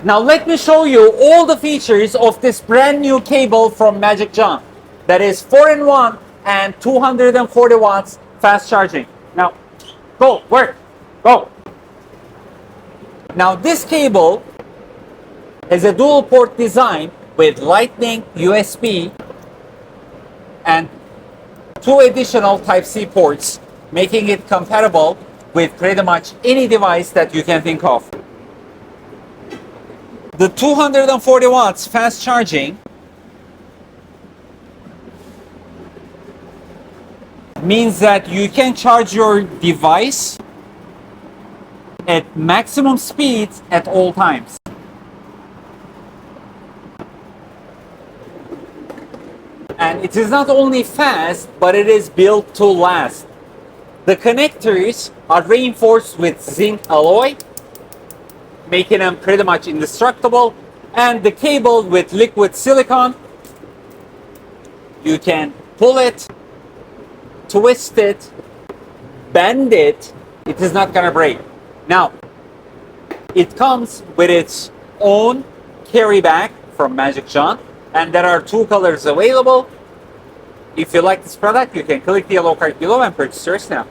Now let me show you all the features of this brand new cable from MagicJohn. That is 4-in-1 and 240 watts fast charging. Now, go, work, go. Now this cable is a dual port design with Lightning, USB, and 2 additional Type-C ports, making it compatible with pretty much any device that you can think of. The 240 watts fast charging means that you can charge your device at maximum speeds at all times. And it is not only fast, but it is built to last. The connectors are reinforced with zinc alloy, making them pretty much indestructible. And the cable with liquid silicone, you can pull it, twist it, bend it, it is not gonna break. Now, it comes with its own carry bag from MagicJohn, and there are 2 colors available. If you like this product, you can click the yellow card below and purchase yours now.